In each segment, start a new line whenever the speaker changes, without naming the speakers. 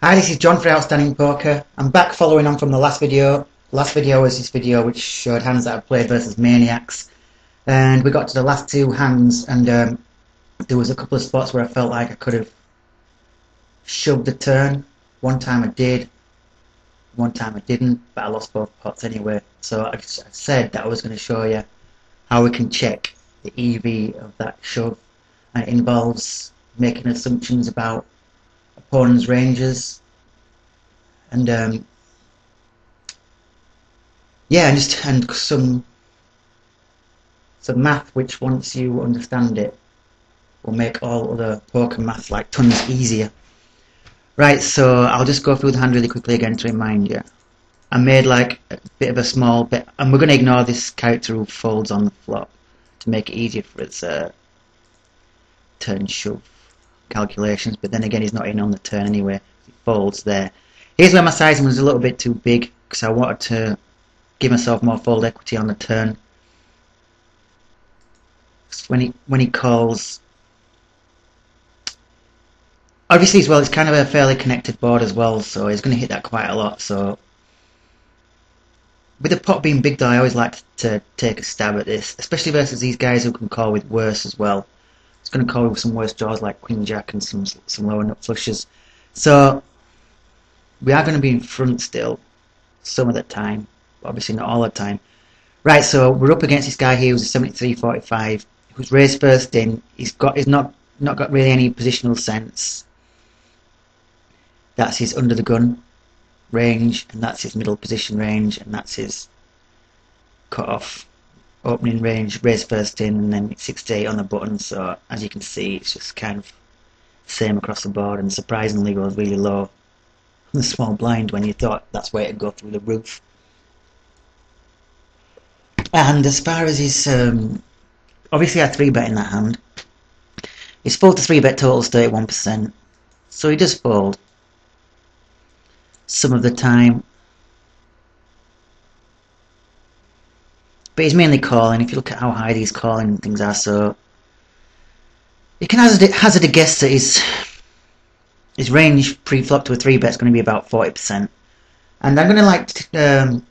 Hi, this is John for Outstanding Poker. I'm back following on from the last video. Last video was this video which showed hands that I've played versus maniacs. And we got to the last two hands and there was a couple of spots where I felt like I could have shoved the turn. One time I did, one time I didn't, but I lost both pots anyway. So I said that I was going to show you how we can check the EV of that shove. And it involves making assumptions about opponent's ranges and yeah, and some math which, once you understand it, will make all other poker math like tons easier. Right, so I'll just go through the hand really quickly again to remind you. I made like a bit of a small bit, and we're going to ignore this character who folds on the flop to make it easier for its turn shove calculations, but then again he's not in on the turn anyway. He folds there. Here's where my sizing was a little bit too big because I wanted to give myself more fold equity on the turn. When he calls, obviously as well, it's kind of a fairly connected board as well, so he's going to hit that quite a lot. So with the pot being big though, I always like to take a stab at this, especially versus these guys who can call with worse as well. It's going to call with some worse draws like Queen Jack and some lower nut flushes. So we are going to be in front still some of the time, but obviously not all the time. Right, so we're up against this guy here who's a 73-45, who's raised first in. He's not got really any positional sense. That's his under the gun range, and that's his middle position range, and that's his cut off opening range, raise first in, and then 6 to 8 on the button. So as you can see, it's just kind of the same across the board, and surprisingly goes really low on the small blind when you thought that's where it'd go through the roof. And as far as his obviously I 3-bet in that hand. His fold to 3-bet total is 31%, so he does fold some of the time. But he's mainly calling. If you look at how high these calling and things are, so you can hazard a guess that his range pre-flop to a 3-bet is going to be about 40%. And I'm going to like to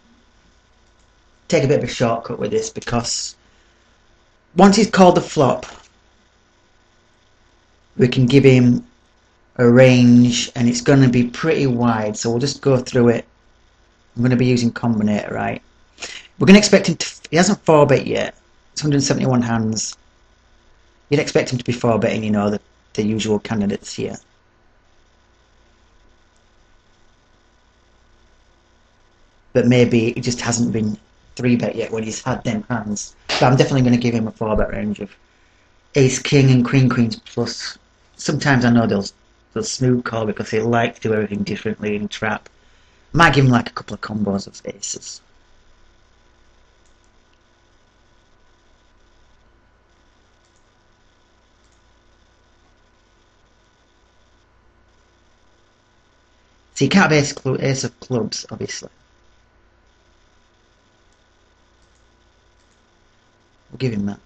take a bit of a shortcut with this, because once he's called the flop, we can give him a range, and it's going to be pretty wide. So we'll just go through it. I'm going to be using combinator, right? We're going to expect him to. He hasn't 4-bet yet. It's 171 hands. You'd expect him to be 4-betting, you know, the usual candidates here. But maybe it just hasn't been 3-bet yet when he's had them hands. But I'm definitely going to give him a 4-bet range of Ace King and Queen Queens plus. Sometimes I know they'll smooth call because they like to do everything differently in trap. Might give him like a couple of combos of aces. So you can't have ace of clubs, obviously. We'll give him that.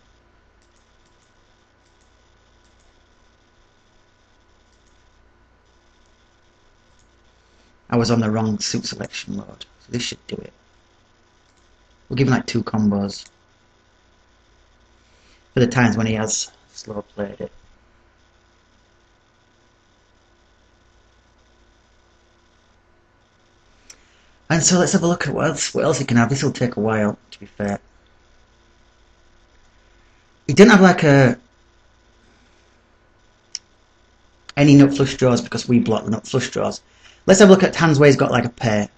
I was on the wrong suit selection mode, so this should do it. We'll give him like 2 combos for the times when he has slow played it. And so let's have a look at what else he can have. This will take a while, to be fair. He didn't have like any nut flush draws because we block the nut flush draws. Let's have a look at hands where he's got like a pair.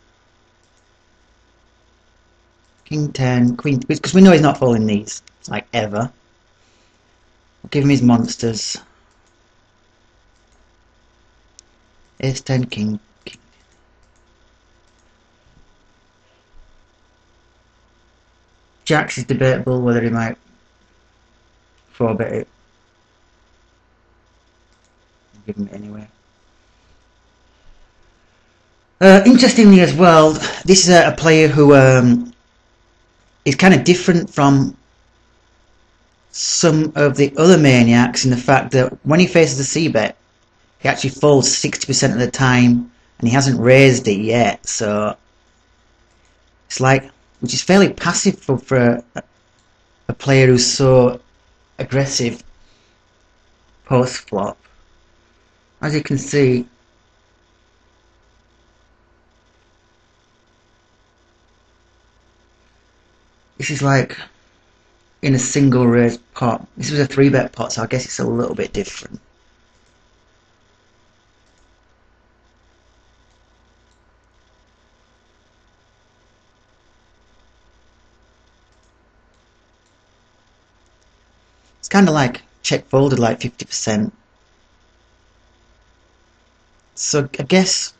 King 10, Queen, because we know he's not folding these, like ever. We'll give him his monsters. Ace 10, King. Jacks is debatable whether he might 4-bet it. I'll give him it anyway. Interestingly as well, this is a player who is kind of different from some of the other maniacs in the fact that when he faces a c-bet, he actually folds 60% of the time and he hasn't raised it yet, so it's like, which is fairly passive for a player who's so aggressive post flop. As you can see, this is like in a single raise pot. This was a 3-bet pot, so I guess it's a little bit different. It's kind of like check folded like 50%. So I guess